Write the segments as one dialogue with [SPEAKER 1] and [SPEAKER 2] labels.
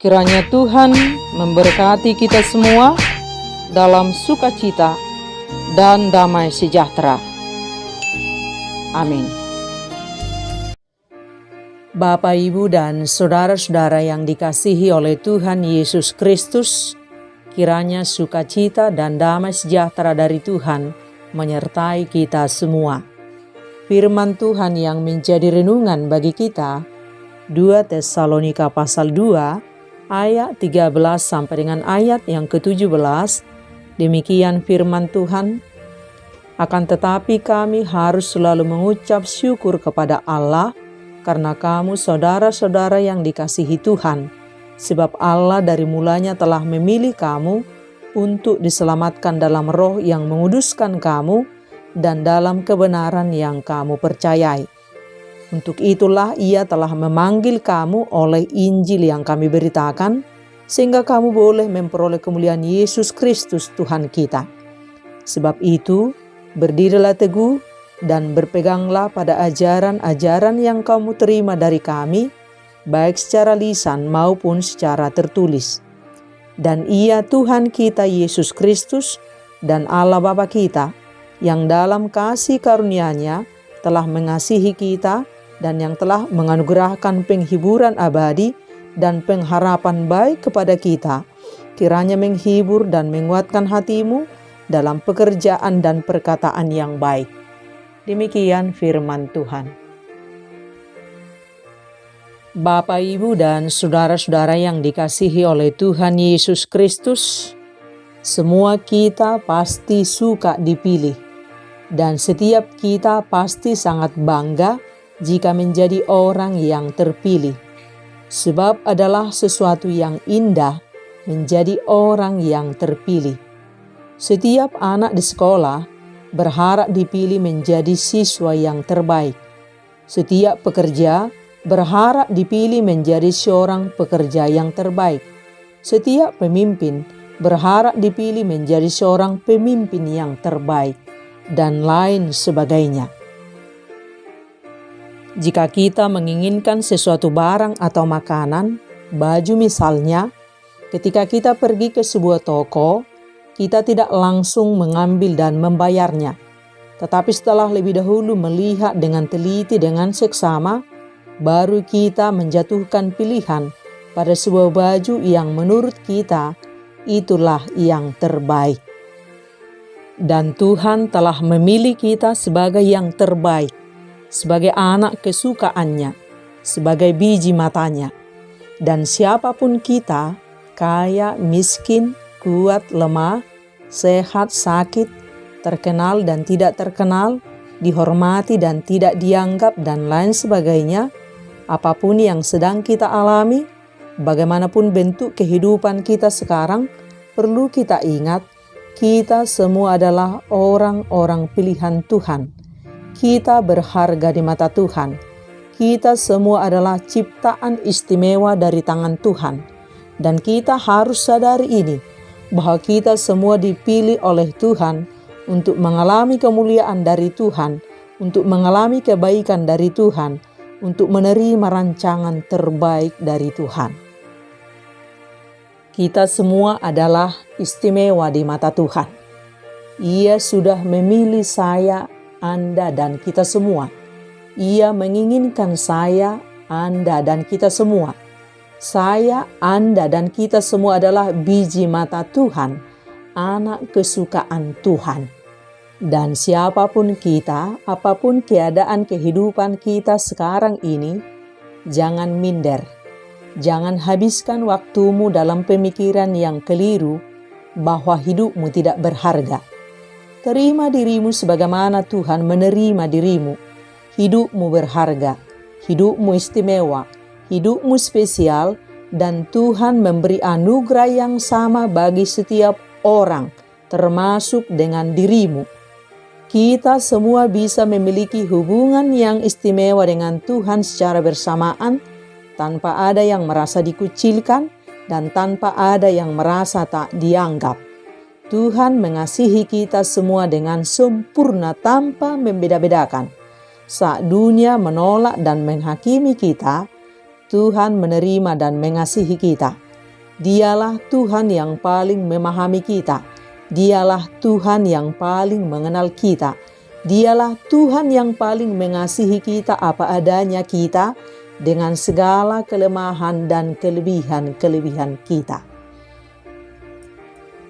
[SPEAKER 1] Kiranya Tuhan memberkati kita semua dalam sukacita dan damai sejahtera. Amin. Bapak, Ibu, dan saudara-saudara yang dikasihi oleh Tuhan Yesus Kristus, kiranya sukacita dan damai sejahtera dari Tuhan menyertai kita semua. Firman Tuhan yang menjadi renungan bagi kita, 2 Tesalonika pasal 2, ayat 13 sampai dengan ayat yang ke-17, demikian firman Tuhan, akan tetapi kami harus selalu mengucap syukur kepada Allah, karena kamu saudara-saudara yang dikasihi Tuhan, sebab Allah dari mulanya telah memilih kamu untuk diselamatkan dalam roh yang menguduskan kamu dan dalam kebenaran yang kamu percayai. Untuk itulah Ia telah memanggil kamu oleh Injil yang kami beritakan, sehingga kamu boleh memperoleh kemuliaan Yesus Kristus Tuhan kita. Sebab itu, berdirilah teguh dan berpeganglah pada ajaran-ajaran yang kamu terima dari kami, baik secara lisan maupun secara tertulis. Dan Ia Tuhan kita Yesus Kristus dan Allah Bapa kita, yang dalam kasih karunia-Nya telah mengasihi kita dan yang telah menganugerahkan penghiburan abadi dan pengharapan baik kepada kita, kiranya menghibur dan menguatkan hatimu dalam pekerjaan dan perkataan yang baik. Demikian firman Tuhan. Bapak, Ibu, dan saudara-saudara yang dikasihi oleh Tuhan Yesus Kristus, semua kita pasti suka dipilih, dan setiap kita pasti sangat bangga jika menjadi orang yang terpilih. Sebab adalah sesuatu yang indah menjadi orang yang terpilih. Setiap anak di sekolah berharap dipilih menjadi siswa yang terbaik. Setiap pekerja berharap dipilih menjadi seorang pekerja yang terbaik. Setiap pemimpin berharap dipilih menjadi seorang pemimpin yang terbaik, dan lain sebagainya. Jika kita menginginkan sesuatu barang atau makanan, baju misalnya, ketika kita pergi ke sebuah toko, kita tidak langsung mengambil dan membayarnya. Tetapi setelah lebih dahulu melihat dengan teliti dengan seksama, baru kita menjatuhkan pilihan pada sebuah baju yang menurut kita itulah yang terbaik. Dan Tuhan telah memilih kita sebagai yang terbaik, sebagai anak kesukaannya, sebagai biji matanya. Dan siapapun kita, kaya, miskin, kuat, lemah, sehat, sakit, terkenal dan tidak terkenal, dihormati dan tidak dianggap, dan lain sebagainya, apapun yang sedang kita alami, bagaimanapun bentuk kehidupan kita sekarang, perlu kita ingat, kita semua adalah orang-orang pilihan Tuhan. Kita berharga di mata Tuhan. Kita semua adalah ciptaan istimewa dari tangan Tuhan. Dan kita harus sadari ini, bahwa kita semua dipilih oleh Tuhan untuk mengalami kemuliaan dari Tuhan, untuk mengalami kebaikan dari Tuhan, untuk menerima rancangan terbaik dari Tuhan. Kita semua adalah istimewa di mata Tuhan. Ia sudah memilih saya, Anda, dan kita semua. Ia menginginkan saya, Anda, dan kita semua. Saya, Anda, dan kita semua adalah biji mata Tuhan, anak kesukaan Tuhan. Dan siapapun kita, apapun keadaan kehidupan kita sekarang ini, jangan minder. Jangan habiskan waktumu dalam pemikiran yang keliru bahwa hidupmu tidak berharga. Terima dirimu sebagaimana Tuhan menerima dirimu. Hidupmu berharga, hidupmu istimewa, hidupmu spesial, dan Tuhan memberi anugerah yang sama bagi setiap orang, termasuk dengan dirimu. Kita semua bisa memiliki hubungan yang istimewa dengan Tuhan secara bersamaan, tanpa ada yang merasa dikucilkan dan tanpa ada yang merasa tak dianggap. Tuhan mengasihi kita semua dengan sempurna tanpa membeda-bedakan. Saat dunia menolak dan menghakimi kita, Tuhan menerima dan mengasihi kita. Dialah Tuhan yang paling memahami kita. Dialah Tuhan yang paling mengenal kita. Dialah Tuhan yang paling mengasihi kita apa adanya kita dengan segala kelemahan dan kelebihan-kelebihan kita.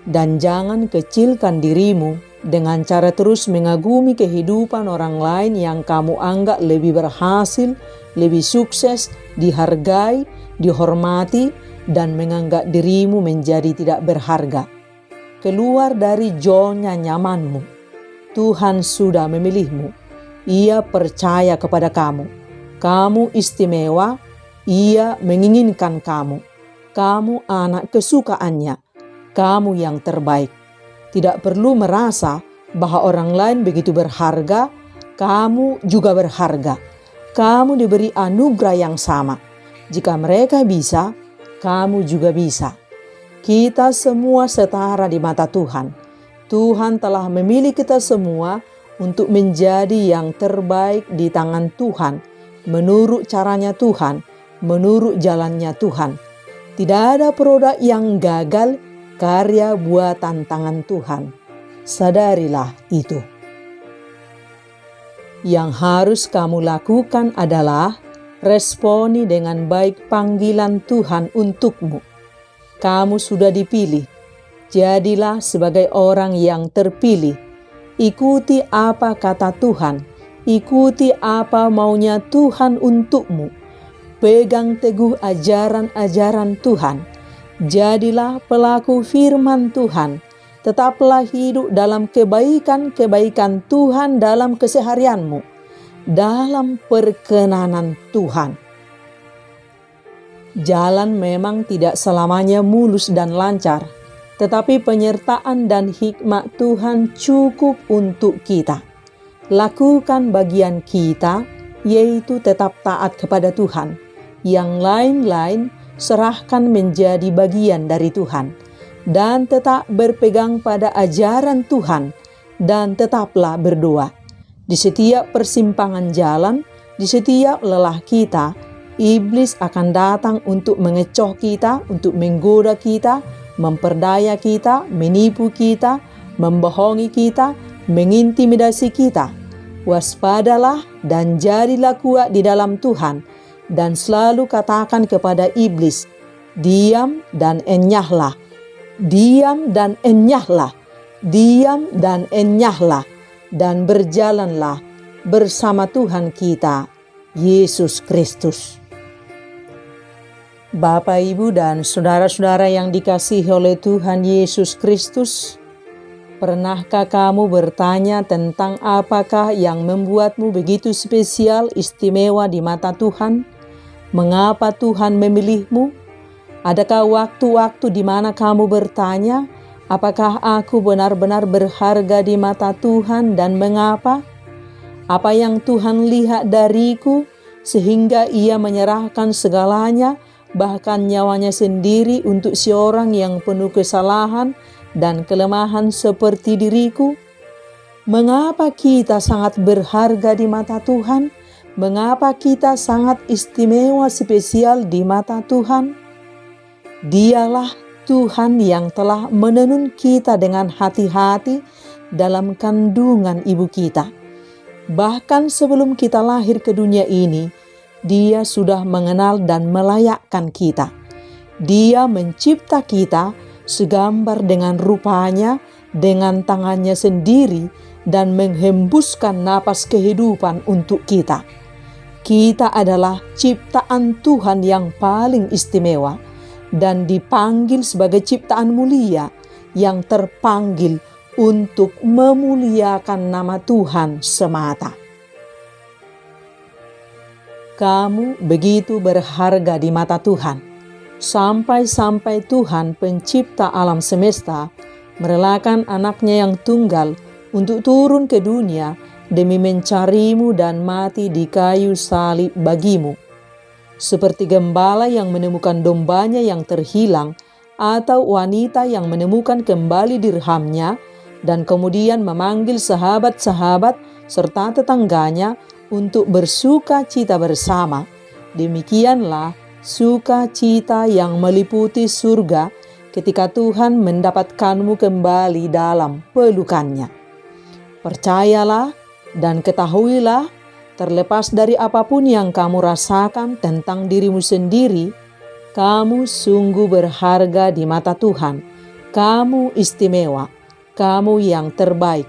[SPEAKER 1] Dan jangan kecilkan dirimu dengan cara terus mengagumi kehidupan orang lain yang kamu anggap lebih berhasil, lebih sukses, dihargai, dihormati, dan menganggap dirimu menjadi tidak berharga. Keluar dari zona nyamanmu. Tuhan sudah memilihmu. Ia percaya kepada kamu. Kamu istimewa. Ia menginginkan kamu. Kamu anak kesukaannya. Kamu yang terbaik. Tidak perlu merasa bahwa orang lain begitu berharga. Kamu juga berharga. Kamu diberi anugerah yang sama. Jika mereka bisa, kamu juga bisa. Kita semua setara di mata Tuhan. Tuhan telah memilih kita semua untuk menjadi yang terbaik di tangan Tuhan, menurut caranya Tuhan, menurut jalannya Tuhan. Tidak ada produk yang gagal, karya buatan tangan Tuhan. Sadarilah itu. Yang harus kamu lakukan adalah responi dengan baik panggilan Tuhan untukmu. Kamu sudah dipilih. Jadilah sebagai orang yang terpilih. Ikuti apa kata Tuhan. Ikuti apa maunya Tuhan untukmu. Pegang teguh ajaran-ajaran Tuhan. Jadilah pelaku firman Tuhan. Tetaplah hidup dalam kebaikan-kebaikan Tuhan dalam keseharianmu. Dalam perkenanan Tuhan. Jalan memang tidak selamanya mulus dan lancar. Tetapi penyertaan dan hikmat Tuhan cukup untuk kita. Lakukan bagian kita, yaitu tetap taat kepada Tuhan. Yang lain-lain serahkan menjadi bagian dari Tuhan. Dan tetap berpegang pada ajaran Tuhan. Dan tetaplah berdoa. Di setiap persimpangan jalan, di setiap lelah kita, iblis akan datang untuk mengecoh kita, untuk menggoda kita, memperdaya kita, menipu kita, membohongi kita, mengintimidasi kita. Waspadalah dan jadilah kuat di dalam Tuhan, dan selalu katakan kepada iblis, diam dan enyahlah, diam dan enyahlah, diam dan enyahlah, dan berjalanlah bersama Tuhan kita, Yesus Kristus. Bapak, Ibu, dan saudara-saudara yang dikasihi oleh Tuhan Yesus Kristus, pernahkah kamu bertanya tentang apakah yang membuatmu begitu spesial, istimewa di mata Tuhan? Mengapa Tuhan memilihmu? Adakah waktu-waktu di mana kamu bertanya, apakah aku benar-benar berharga di mata Tuhan dan mengapa? Apa yang Tuhan lihat dariku sehingga Ia menyerahkan segalanya, bahkan nyawanya sendiri untuk seorang yang penuh kesalahan dan kelemahan seperti diriku? Mengapa kita sangat berharga di mata Tuhan? Mengapa kita sangat istimewa, spesial di mata Tuhan? Dialah Tuhan yang telah menenun kita dengan hati-hati dalam kandungan ibu kita. Bahkan sebelum kita lahir ke dunia ini, Dia sudah mengenal dan melayakkan kita. Dia mencipta kita segambar dengan rupanya, dengan tangannya sendiri, dan menghembuskan napas kehidupan untuk kita. Kita adalah ciptaan Tuhan yang paling istimewa dan dipanggil sebagai ciptaan mulia yang terpanggil untuk memuliakan nama Tuhan semata. Kamu begitu berharga di mata Tuhan, sampai-sampai Tuhan pencipta alam semesta merelakan anaknya yang tunggal untuk turun ke dunia demi mencarimu dan mati di kayu salib bagimu. Seperti gembala yang menemukan dombanya yang terhilang, atau wanita yang menemukan kembali dirhamnya, dan kemudian memanggil sahabat-sahabat serta tetangganya untuk bersuka cita bersama. Demikianlah sukacita yang meliputi surga ketika Tuhan mendapatkanmu kembali dalam pelukannya. Percayalah dan ketahuilah, terlepas dari apapun yang kamu rasakan tentang dirimu sendiri, kamu sungguh berharga di mata Tuhan. Kamu istimewa, kamu yang terbaik.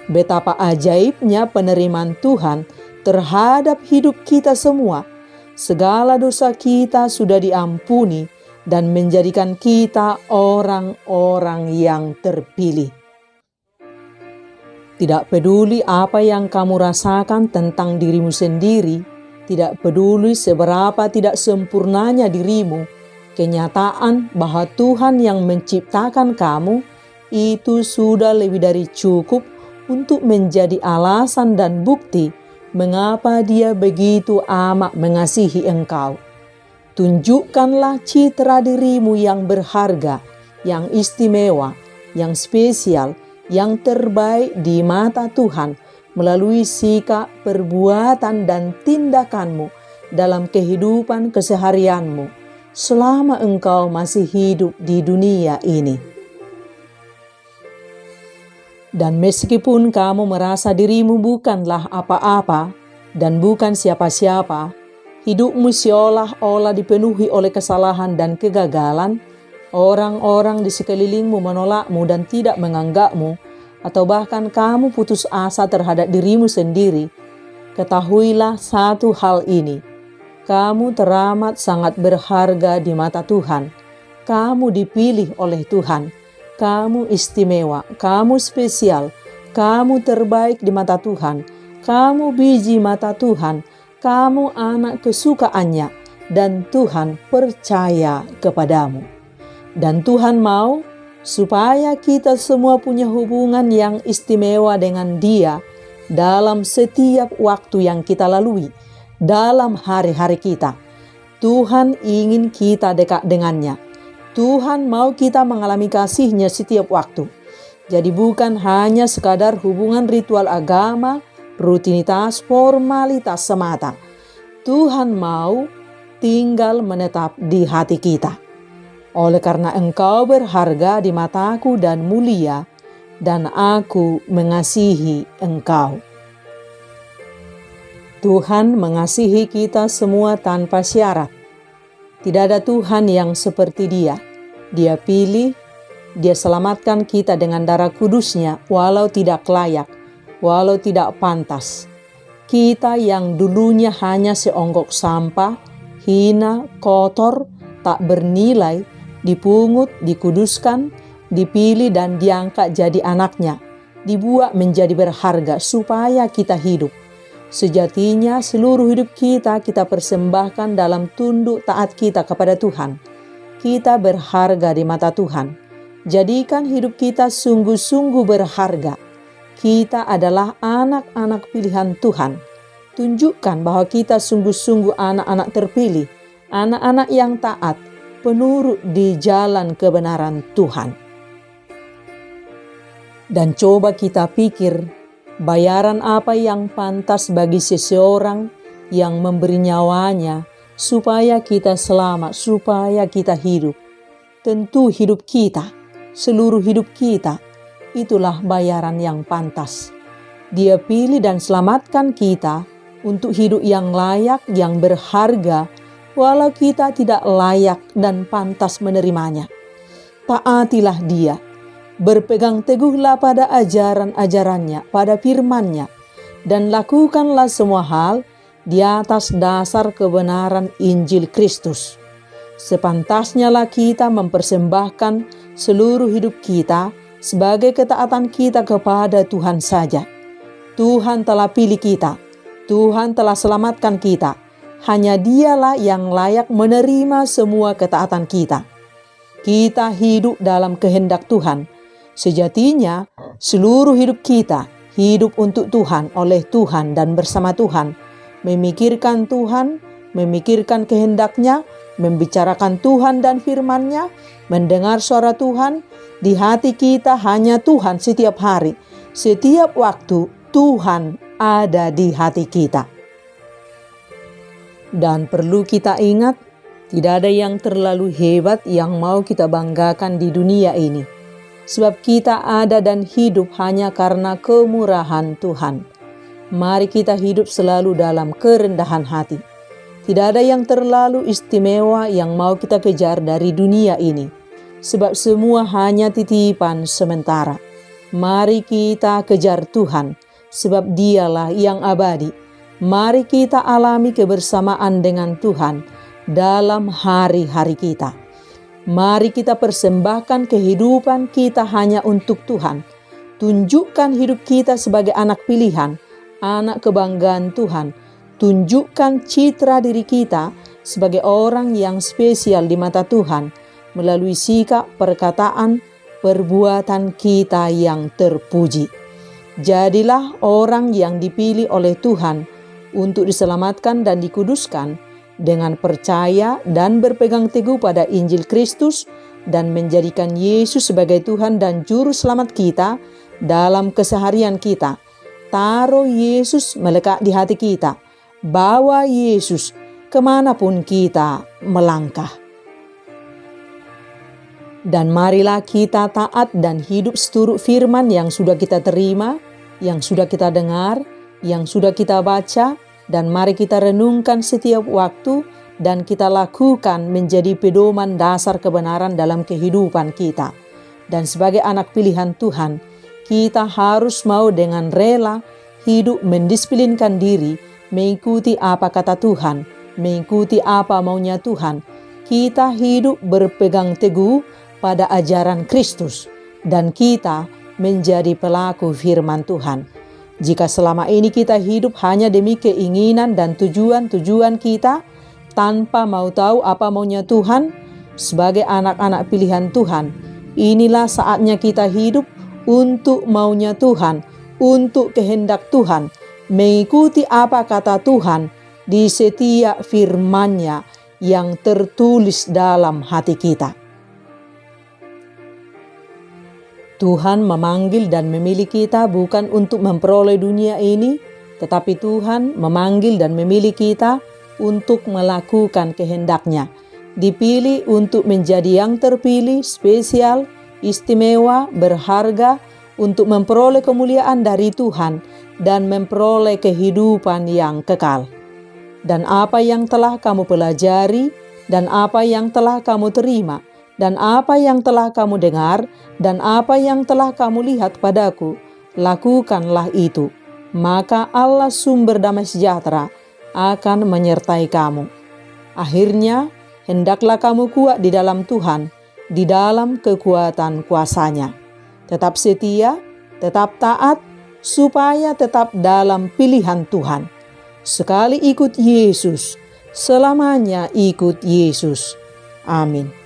[SPEAKER 1] Betapa ajaibnya penerimaan Tuhan terhadap hidup kita semua. Segala dosa kita sudah diampuni dan menjadikan kita orang-orang yang terpilih. Tidak peduli apa yang kamu rasakan tentang dirimu sendiri, tidak peduli seberapa tidak sempurnanya dirimu, kenyataan bahwa Tuhan yang menciptakan kamu itu sudah lebih dari cukup untuk menjadi alasan dan bukti mengapa Dia begitu amat mengasihi engkau. Tunjukkanlah citra dirimu yang berharga, yang istimewa, yang spesial, yang terbaik di mata Tuhan melalui sikap, perbuatan, dan tindakanmu dalam kehidupan keseharianmu selama engkau masih hidup di dunia ini. Dan meskipun kamu merasa dirimu bukanlah apa-apa dan bukan siapa-siapa, hidupmu seolah-olah dipenuhi oleh kesalahan dan kegagalan, orang-orang di sekelilingmu menolakmu dan tidak menganggapmu, atau bahkan kamu putus asa terhadap dirimu sendiri, ketahuilah satu hal ini: kamu teramat sangat berharga di mata Tuhan. Kamu dipilih oleh Tuhan. Kamu istimewa, kamu spesial, kamu terbaik di mata Tuhan. Kamu biji mata Tuhan, kamu anak kesukaannya, dan Tuhan percaya kepadamu. Dan Tuhan mau supaya kita semua punya hubungan yang istimewa dengan Dia dalam setiap waktu yang kita lalui, dalam hari-hari kita. Tuhan ingin kita dekat dengannya. Tuhan mau kita mengalami kasih-Nya setiap waktu. Jadi bukan hanya sekadar hubungan ritual agama, rutinitas, formalitas semata. Tuhan mau tinggal menetap di hati kita. Oleh karena engkau berharga di mataku dan mulia, dan aku mengasihi engkau. Tuhan mengasihi kita semua tanpa syarat. Tidak ada Tuhan yang seperti Dia. Dia pilih, Dia selamatkan kita dengan darah kudus-Nya walau tidak layak, walau tidak pantas. Kita yang dulunya hanya seonggok sampah, hina, kotor, tak bernilai, dipungut, dikuduskan, dipilih dan diangkat jadi anaknya, dibuat menjadi berharga supaya kita hidup. Sejatinya seluruh hidup kita persembahkan dalam tunduk taat kita kepada Tuhan. Kita berharga di mata Tuhan. Jadikan hidup kita sungguh-sungguh berharga. Kita adalah anak-anak pilihan Tuhan. Tunjukkan bahwa kita sungguh-sungguh anak-anak terpilih, anak-anak yang taat, penurut di jalan kebenaran Tuhan. Dan coba kita pikir, bayaran apa yang pantas bagi seseorang yang memberi nyawanya supaya kita selamat, supaya kita hidup? Tentu hidup kita, seluruh hidup kita, itulah bayaran yang pantas. Dia pilih dan selamatkan kita untuk hidup yang layak, yang berharga, walau kita tidak layak dan pantas menerimanya. Taatilah Dia, berpegang teguhlah pada ajaran-ajarannya, pada firman-Nya, dan lakukanlah semua hal di atas dasar kebenaran Injil Kristus. Sepantasnya lah kita mempersembahkan seluruh hidup kita sebagai ketaatan kita kepada Tuhan saja. Tuhan telah pilih kita, Tuhan telah selamatkan kita. Hanya Dialah yang layak menerima semua ketaatan kita. Kita hidup dalam kehendak Tuhan. Sejatinya seluruh hidup kita hidup untuk Tuhan, oleh Tuhan, dan bersama Tuhan. Memikirkan Tuhan, memikirkan kehendak-Nya, membicarakan Tuhan dan firman-Nya, mendengar suara Tuhan. Di hati kita hanya Tuhan setiap hari, setiap waktu Tuhan ada di hati kita. Dan perlu kita ingat, Tidak ada yang terlalu hebat yang mau kita banggakan di dunia ini. Sebab kita ada dan hidup hanya karena kemurahan Tuhan. Mari kita hidup selalu dalam kerendahan hati. Tidak ada yang terlalu istimewa yang mau kita kejar dari dunia ini. Sebab semua hanya titipan sementara. Mari kita kejar Tuhan, sebab Dialah yang abadi. Mari kita alami kebersamaan dengan Tuhan dalam hari-hari kita. Mari kita persembahkan kehidupan kita hanya untuk Tuhan. Tunjukkan hidup kita sebagai anak pilihan, anak kebanggaan Tuhan. Tunjukkan citra diri kita sebagai orang yang spesial di mata Tuhan melalui sikap, perkataan, perbuatan kita yang terpuji. Jadilah orang yang dipilih oleh Tuhan untuk diselamatkan dan dikuduskan dengan percaya dan berpegang teguh pada Injil Kristus dan menjadikan Yesus sebagai Tuhan dan Juru Selamat kita dalam keseharian kita. Taruh Yesus melekat di hati kita. Bawa Yesus kemanapun kita melangkah. Dan marilah kita taat dan hidup seturut firman yang sudah kita terima, yang sudah kita dengar, yang sudah kita baca, dan mari kita renungkan setiap waktu dan kita lakukan menjadi pedoman dasar kebenaran dalam kehidupan kita. Dan sebagai anak pilihan Tuhan, kita harus mau dengan rela hidup mendisiplinkan diri, mengikuti apa kata Tuhan, mengikuti apa maunya Tuhan. Kita hidup berpegang teguh pada ajaran Kristus dan kita menjadi pelaku firman Tuhan. Jika selama ini kita hidup hanya demi keinginan dan tujuan-tujuan kita, tanpa mau tahu apa maunya Tuhan, sebagai anak-anak pilihan Tuhan, inilah saatnya kita hidup untuk maunya Tuhan, untuk kehendak Tuhan, mengikuti apa kata Tuhan di setiap firman-Nya yang tertulis dalam hati kita. Tuhan memanggil dan memilih kita bukan untuk memperoleh dunia ini, tetapi Tuhan memanggil dan memilih kita untuk melakukan kehendak-Nya. Dipilih untuk menjadi yang terpilih, spesial, istimewa, berharga, untuk memperoleh kemuliaan dari Tuhan dan memperoleh kehidupan yang kekal. Dan apa yang telah kamu pelajari, dan apa yang telah kamu terima, dan apa yang telah kamu dengar, dan apa yang telah kamu lihat padaku, lakukanlah itu. Maka Allah sumber damai sejahtera akan menyertai kamu. Akhirnya, hendaklah kamu kuat di dalam Tuhan, di dalam kekuatan kuasa-Nya. Tetap setia, tetap taat, supaya tetap dalam pilihan Tuhan. Sekali ikut Yesus, selamanya ikut Yesus. Amin.